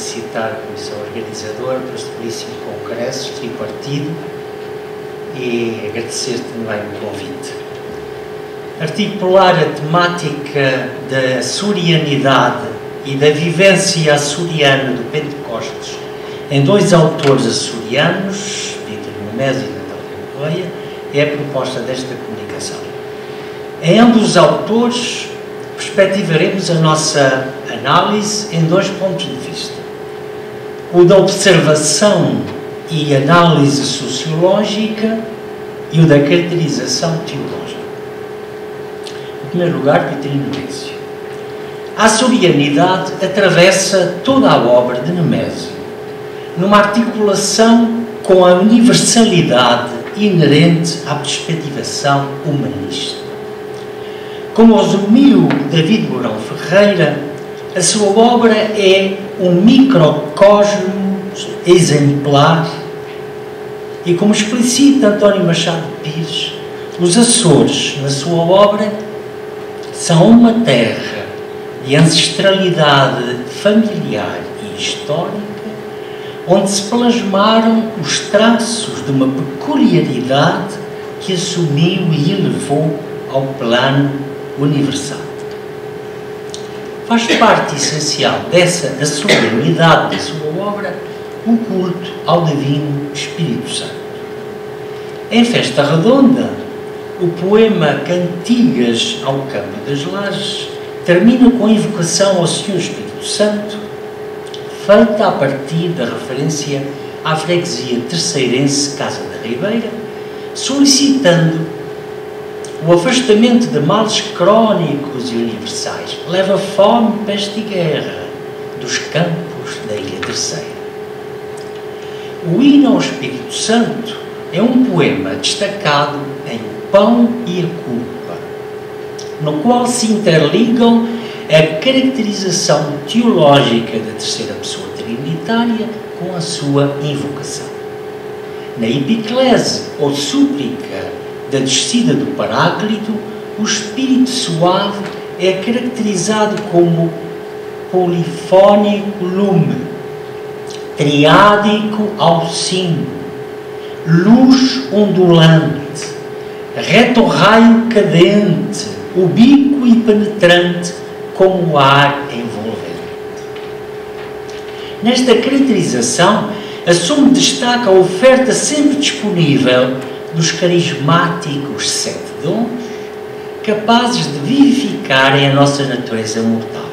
felicitar a Comissão Organizadora por este belíssimo congresso tripartido e agradecer também o convite. Articular a temática da açorianidade e da vivência açoriana do Pentecostes em dois autores açorianos, Vítor Nemésio e Natália Correia, é a proposta desta comunicação. Em ambos os autores, perspectivaremos a nossa análise em dois pontos de vista. O da observação e análise sociológica e o da caracterização teológica. Em primeiro lugar, Vítor Nemésio. A açorianidade atravessa toda a obra de Nemésio, numa articulação com a universalidade inerente à perspectivação humanista. Como resumiu David Mourão Ferreira, a sua obra é um microcosmo exemplar e, como explicita António Machado Pires, os Açores, na sua obra, são uma terra de ancestralidade familiar e histórica, onde se plasmaram os traços de uma peculiaridade que assumiu e elevou ao plano universal. Faz parte essencial dessa açorianidade da sua obra o culto ao Divino Espírito Santo. Em Festa Redonda, o poema Cantigas ao Campo das Lajes termina com a invocação ao Senhor Espírito Santo, feita a partir da referência à freguesia terceirense Casa da Ribeira, solicitando o afastamento de males crónicos e universais. Leva fome, peste e guerra dos campos da Ilha Terceira. O hino ao Espírito Santo é um poema destacado em O Pão e a Culpa, no qual se interligam a caracterização teológica da terceira pessoa trinitária com a sua invocação. Na epiclese ou súplica da descida do Paráclito, o Espírito suave é caracterizado como polifónico lume, triádico alcino, luz ondulante, reto raio cadente, ubíquo e penetrante como o ar envolvente. Nesta caracterização, assume destaque a oferta sempre disponível dos carismáticos 7 dons, capazes de vivificarem a nossa natureza mortal.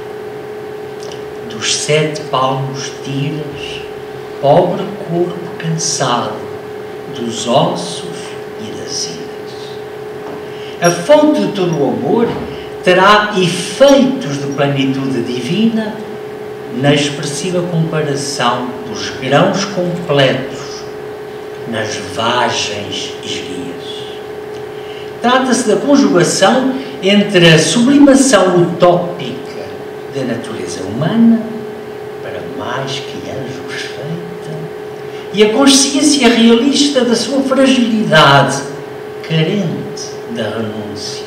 Dos 7 palmos tiras, pobre corpo cansado, dos ossos e das iras. A fonte de todo o amor terá efeitos de plenitude divina na expressiva comparação dos grãos completos nas vagens esguias. Trata-se da conjugação entre a sublimação utópica da natureza humana, para mais que anjos feita, e a consciência realista da sua fragilidade, carente da renúncia,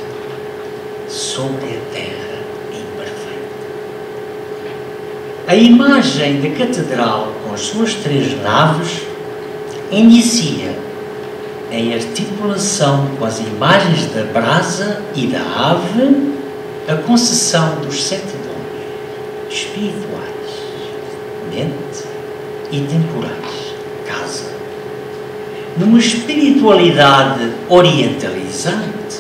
sobre a terra imperfeita. A imagem da catedral, com as suas 3 naves, inicia em articulação com as imagens da brasa e da ave a concessão dos 7 dons espirituais, mente e temporais, casa, numa espiritualidade orientalizante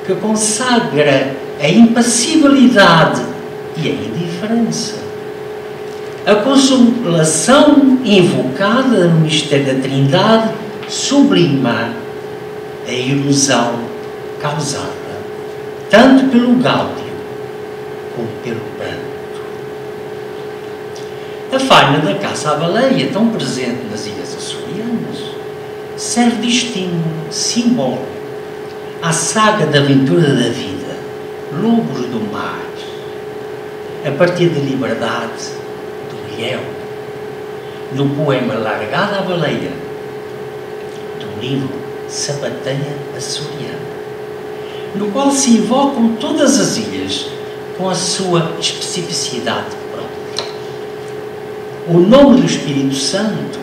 que consagra a impassibilidade e a indiferença. A consolação invocada no mistério da Trindade sublima a ilusão causada tanto pelo gáudio como pelo pranto. A faina da caça à baleia, tão presente nas ilhas açorianas, serve de estímulo simbólico à saga da aventura da vida, lobos do mar, a partir da liberdade do leão, no poema Largada à Baleia, do livro Sabateia Açoriana, no qual se invocam todas as ilhas com a sua especificidade própria. O nome do Espírito Santo,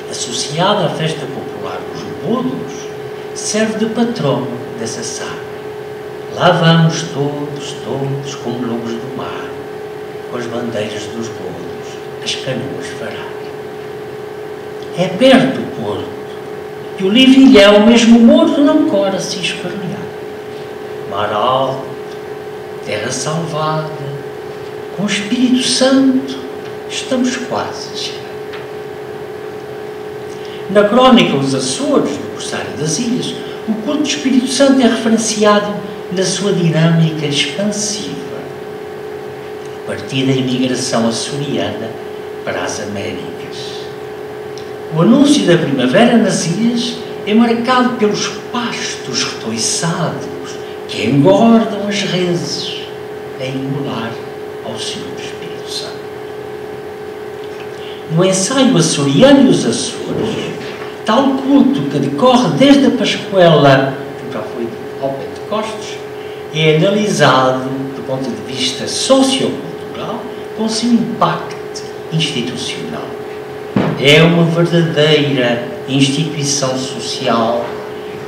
associado à festa popular dos Bodos, serve de patrono dessa saga. Lá vamos todos como lobos do mar, com as bandeiras dos bodos, as canoas varar. É perto do porto, e o livilhão, mesmo morto, não cora se espernear. Mar alto, terra salvada, com o Espírito Santo, estamos quase a chegar. Na crónica Os Açores, do Corsário das Ilhas, o culto do Espírito Santo é referenciado na sua dinâmica expansiva, a partir da imigração açoriana para as Américas. O anúncio da primavera nas ilhas é marcado pelos pastos retoiçados que engordam as reses a emular ao Senhor do Espírito Santo. No ensaio açoriano e os Açores, tal culto que decorre desde a Pascuela, que já foi ao Pentecostes, é analisado do ponto de vista sociocultural com seu impacto institucional. É uma verdadeira instituição social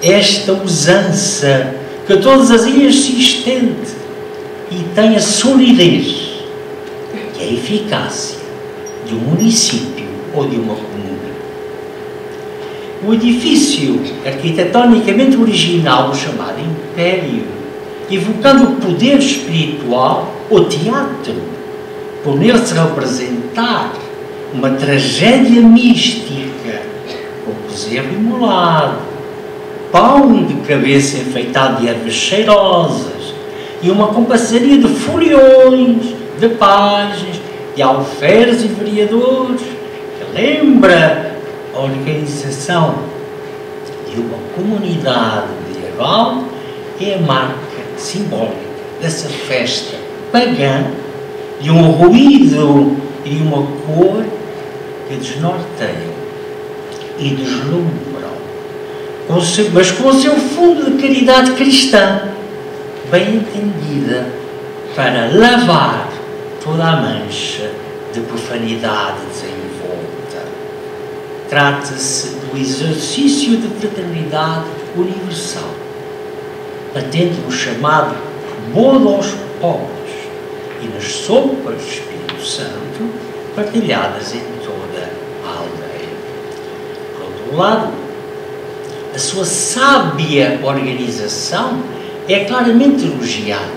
esta usança que a todas as ilhas se estende e tem a solidez e a eficácia de um município ou de uma comuna. O edifício arquitetonicamente original do chamado Império, evocando o poder espiritual, o teatro, por nele se representar uma tragédia mística, com bezerro imolado, pão de cabeça enfeitado de ervas cheirosas e uma compassaria de foliões, de pajens, de alferes e vereadores, que lembra a organização de uma comunidade medieval, é a marca simbólica dessa festa pagã, de um ruído e de uma cor que desnorteiam e deslumbram, mas com o seu fundo de caridade cristã, bem entendida, para lavar toda a mancha de profanidade desenvolta. Trata-se do exercício de fraternidade universal, patente no chamado bodo aos pobres e nas sopas do Espírito Santo partilhadas em toda a aldeia. Por outro lado, a sua sábia organização é claramente elogiada,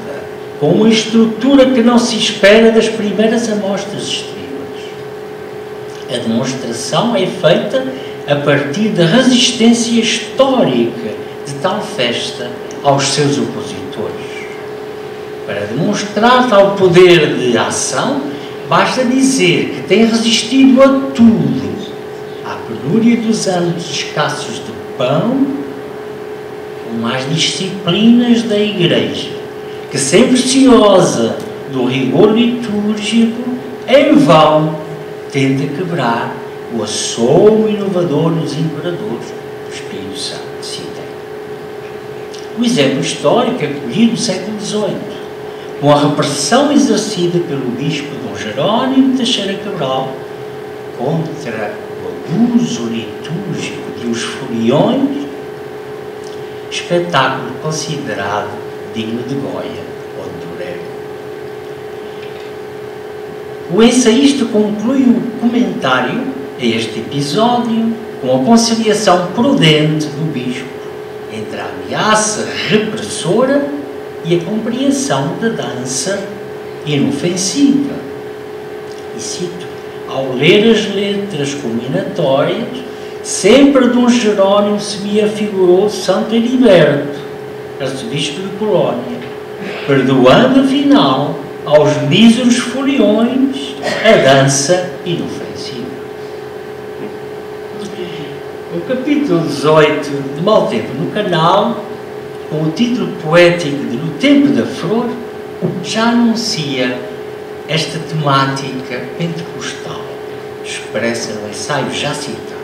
com uma estrutura que não se espera das primeiras amostras exteriores. A demonstração é feita a partir da resistência histórica de tal festa aos seus opositores. Para demonstrar tal poder de ação, basta dizer que tem resistido a tudo, à penúria dos anos escassos de pão, como às disciplinas da Igreja, que, sempre ciosa do rigor litúrgico, em vão tenta quebrar o assomo inovador dos imperadores do Espírito Santo. Citei. O exemplo histórico é colhido no século XVIII, com a repressão exercida pelo bispo Dom Jerónimo de Teixeira Cabral contra o abuso litúrgico de Os Foliões, espetáculo considerado digno de Goya ou de Durero. O ensaísta conclui o comentário a este episódio com a conciliação prudente do bispo entre a ameaça repressora e a compreensão da dança inofensiva. E cito: ao ler as letras culminatórias, sempre Dom Jerónimo se me afigurou Santo Heriberto, arcebispo de Colónia, perdoando afinal aos míseros foliões a dança inofensiva. O capítulo 18 de Mau Tempo no Canal, com o título poético de No Tempo da Flor, já anuncia esta temática pentecostal, expressa no ensaio já citado.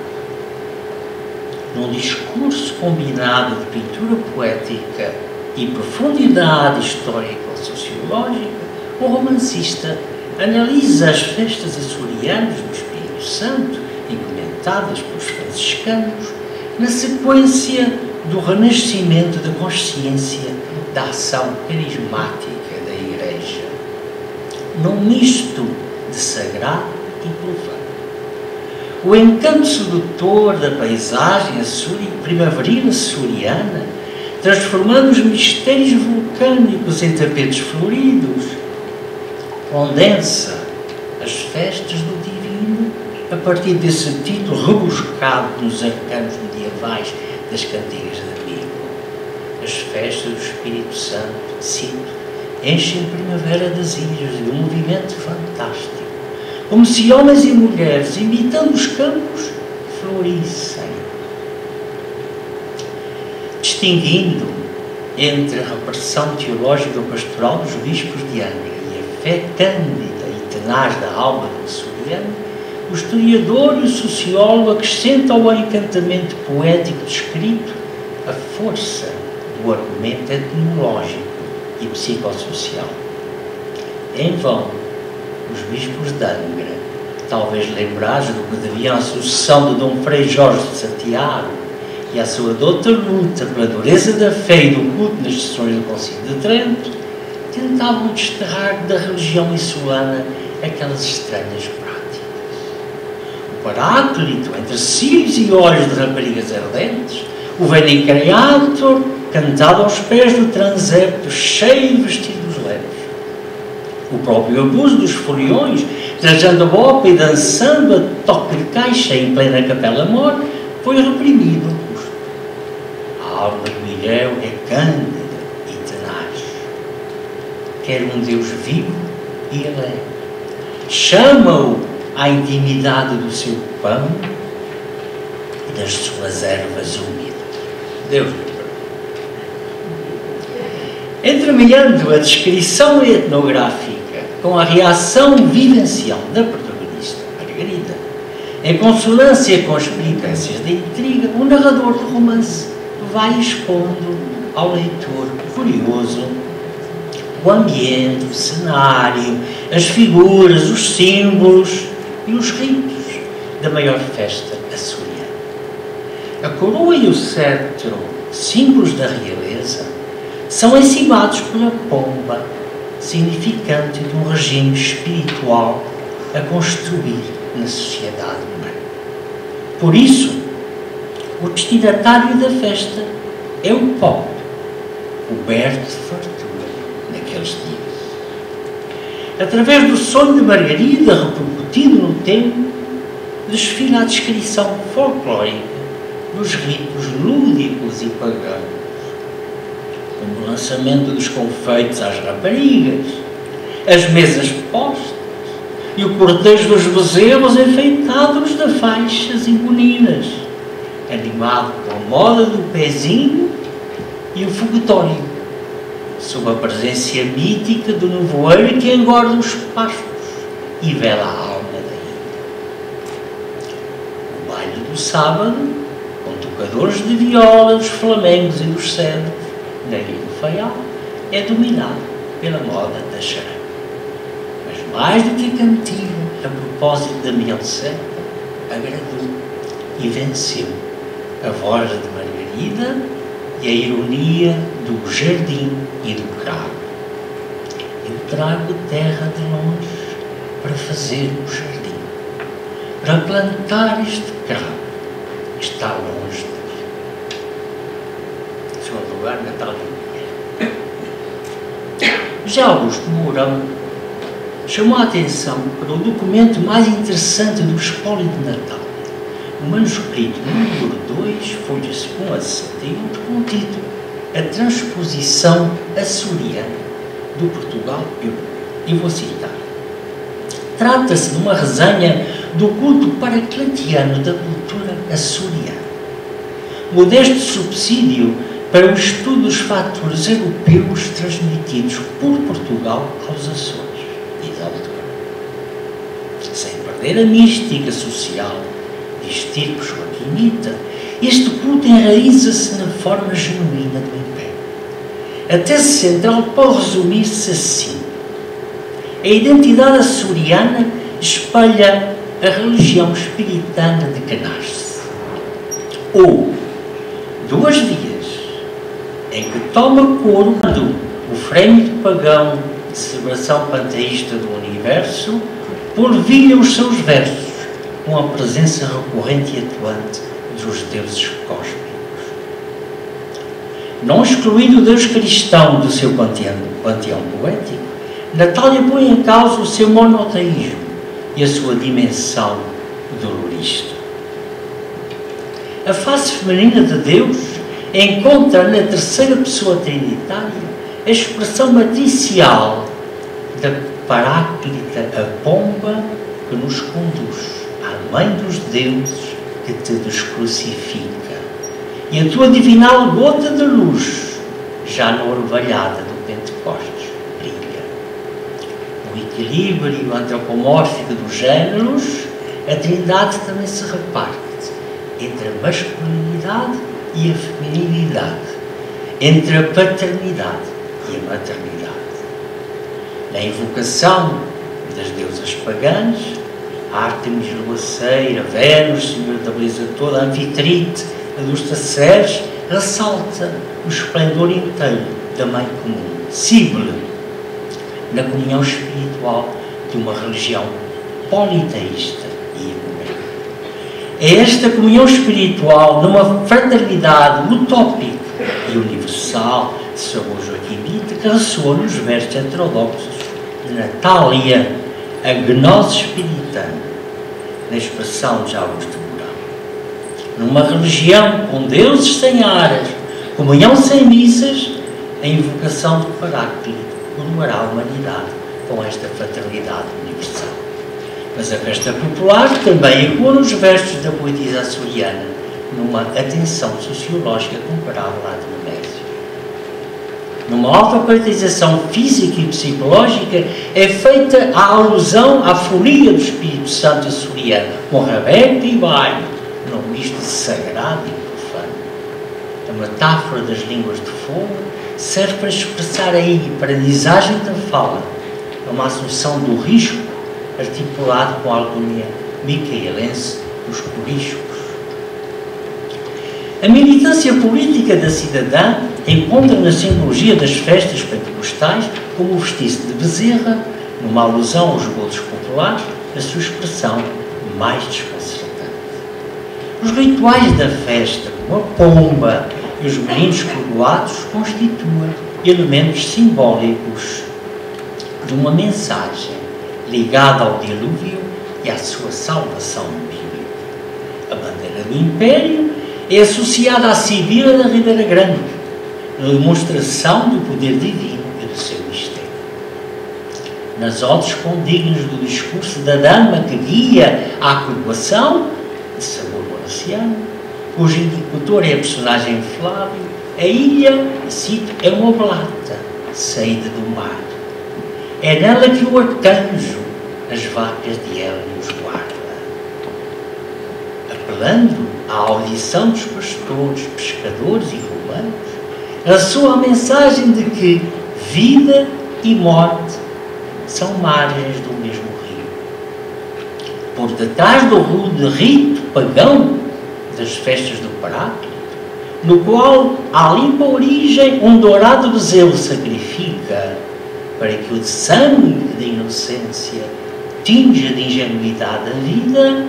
Num discurso combinado de pintura poética e profundidade histórico-sociológica, o romancista analisa as festas açorianas do Espírito Santo, implementadas pelos franciscanos, na sequência do renascimento da consciência da ação carismática da Igreja, num misto de sagrado e profano. O encanto sedutor da paisagem primaveril açoriana, transformando os mistérios vulcânicos em tapetes floridos, condensa as festas do divino a partir desse título rebuscado nos arcanos medievais das cantigas da Bíblia. As festas do Espírito Santo, cito, enchem a primavera das ilhas de um movimento fantástico, como se homens e mulheres, imitando os campos, florissem. Distinguindo entre a repressão teológica pastoral dos bispos de Angra e a fé cândida e tenaz da alma do açoriano, o historiador e o sociólogo acrescentam ao encantamento poético descrito a força do argumento etnológico e psicossocial. Em vão, os bispos de Angra, talvez lembrados do que deviam à sucessão de Dom Frei Jorge de Santiago e à sua douta luta pela dureza da fé e do culto nas sessões do Concílio de Trento, tentavam desterrar da religião insulana aquelas estranhas práticas. O Paráclito entre cílios e olhos de raparigas ardentes, o Veni Creator, cantado aos pés do transepto cheio de vestidos leves, o próprio abuso dos foliões, trajando a bopa e dançando a toque de caixa em plena capela mor, foi reprimido ao custo. A alma do Miguel é cândida e tenaz. Quer um Deus vivo e alegre. Chama-o à intimidade do seu pão e das suas ervas úmidas. Deus lhe perdoe. Entremeando a descrição etnográfica com a reação vivencial da protagonista, Margarida, em consonância com as peripécias da intriga, o narrador do romance vai expondo ao leitor curioso o ambiente, o cenário, as figuras, os símbolos e os ritos da maior festa açoriana. A coroa e o cetro, símbolos da realeza, são encimados pela pomba, significante de um regime espiritual a construir na sociedade humana. Por isso, o destinatário da festa é o pobre, coberto de fartura naqueles dias. Através do sonho de Margarida, repercutido no tempo, desfila a descrição folclórica dos ritos lúdicos e pagãos, como o lançamento dos confeitos às raparigas, as mesas postas e o cortejo dos bezerros enfeitados de faixas e boninas, animado pela moda do pezinho e o foguetório, sob a presença mítica do nevoeiro que engorda os pastos e vela a alma da ilha. O baile do sábado, com tocadores de viola, dos flamengos e dos cedros, na Ilha do Faial, é dominado pela moda da charanga. Mas mais do que a cantiga, a propósito da miel seca, agradou e venceu a voz de Margarida e a ironia do jardim e do cravo. Eu trago terra de longe para fazer o jardim, para plantar este cravo, está longe daqui. Segundo lugar, Natal de Mulher. Já Augusto Mourão chamou a atenção para o documento mais interessante do espólio de Natal, o manuscrito número 2, folhas 1 a 61, com o título A Transposição Açoriana do Portugal Europeu. E vou citar. Trata-se de uma resenha do culto paracletiano da cultura açoriana. Modesto subsídio para o estudo dos fatores europeus transmitidos por Portugal aos Açores, diz a autora. Sem perder a mística social de estirpe joaquinita, este culto enraiza-se na forma genuína do Império. A tese central pode resumir-se assim: A identidade açoriana espelha a religião espiritana de que nasce. Ou duas vias em que toma corpo o frêmito pagão de celebração panteísta do universo, polvilha os seus versos com a presença recorrente e atuante dos deuses cósmicos. Não excluindo o Deus cristão do seu panteão poético, Natália põe em causa o seu monoteísmo e a sua dimensão dolorista. A face feminina de Deus encontra na terceira pessoa trinitária a expressão matricial da Paráclita, a pomba que nos conduz à Mãe dos deuses que te descrucifica. E a tua divinal gota de luz, já na orvalhada do Pentecostes, brilha. No equilíbrio antropomórfico dos géneros, a Trindade também se reparte entre a masculinidade e a feminilidade, entre a paternidade e a maternidade. Na invocação das deusas pagãs, Ártemis, Luaceira, Vênus, senhora da beleza toda, Anfitrite, a luz da Ceres, ressalta o esplendor inteiro da Mãe Comum, Cíbele, na comunhão espiritual de uma religião politeísta e ecumênica. É esta comunhão espiritual, numa fraternidade utópica e universal, de sabor joaquimita, que ressoa nos versos heterodoxos de Natália, a gnose espiritana, na expressão de Augusto Moral. Numa religião com deuses sem aras, comunhão sem missas, a invocação do Paráclito coroará a humanidade com esta fraternidade universal. Mas a festa popular também ecoa nos versos da poetisa açoriana, numa atenção sociológica comparável à de Nemésio. Numa autocaracterização física e psicológica é feita a alusão à folia do Espírito Santo açoriano, com Rebeca e baile, num misto sagrado e profano. A metáfora das línguas de fogo serve para expressar a hipernisagem da fala, uma assunção do risco articulado com a alcunha micaelense dos coriscos. A militância política da cidadã encontra na simbologia das festas pentecostais como o vestir-se de bezerra, numa alusão aos gozos populares, a sua expressão mais desconcertante. Os rituais da festa, como a pomba e os meninos coroados, constituem elementos simbólicos de uma mensagem ligada ao dilúvio e à sua salvação bíblica. A bandeira do Império é associada à Sibila da Ribeira Grande, na demonstração do poder divino e do seu mistério. Nas odes condignas do discurso da dama que guia a coroação, de sabor horaciano, cujo interlocutor é a personagem Flávio, a ilha, cito, é uma oblata saída do mar. É nela que o arcanjo as vacas de Hélios guarda. Apelando à audição dos pastores, pescadores e romanos, ressoa a mensagem de que vida e morte são margens do mesmo rio. Por detrás do rude rito pagão das festas do Paráclito, no qual a limpa origem um dourado bezerro sacrifica, para que o de sangue da inocência tinja de ingenuidade a vida,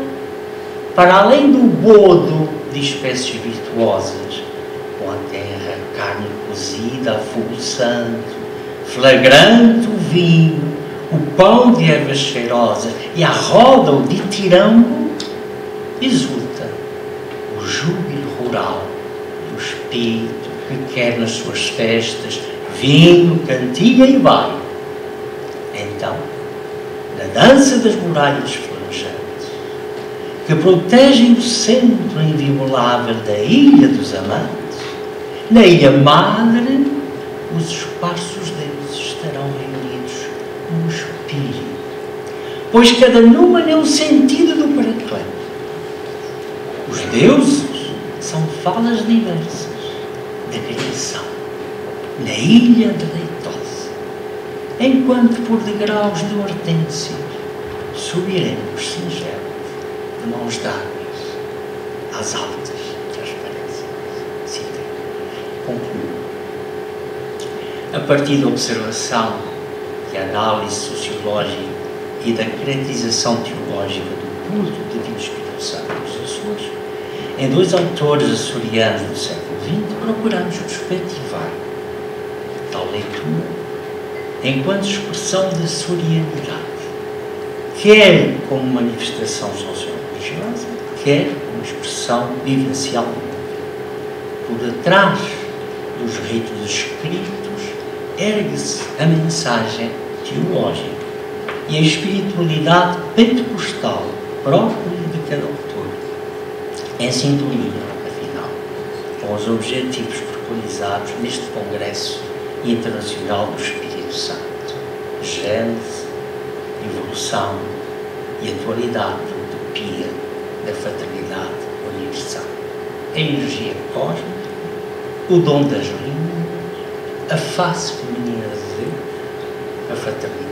para além do bodo de espécies virtuosas, com a terra, carne cozida a fogo santo, flagrante o vinho, o pão de ervas cheirosas e a roda o ditirambo, exulta o júbilo rural do espírito que quer nas suas festas vinho, cantiga e baile. Então, na dança das muralhas flamejantes, que protegem o centro inviolável da Ilha dos Amantes, na Ilha Madre, os esparsos deuses estarão reunidos num espírito, pois cada número é um sentido do Paracleto. Os deuses são falas diversas da criação, na Ilha Deleitosa. enquanto por degraus de hortênsia subiremos singelos, de mãos dadas, às altas transparências. Citei. Concluo. A partir da observação e análise sociológica e da caracterização teológica do culto divino Espírito Santo dos Açores, em dois autores açorianos do século XX, procuramos perspectivar tal leitura enquanto expressão da açorianidade, quer como manifestação socio-religiosa, quer como expressão vivencial do mundo. Por detrás dos ritos escritos ergue-se a mensagem teológica e a espiritualidade pentecostal própria de cada autor, em sintonia, afinal, com os objetivos preconizados neste Congresso Internacional do Espírito Santo: gênese, evolução e atualidade da utopia da fraternidade universal. A energia cósmica, o dom das línguas, a face feminina de Deus, a fraternidade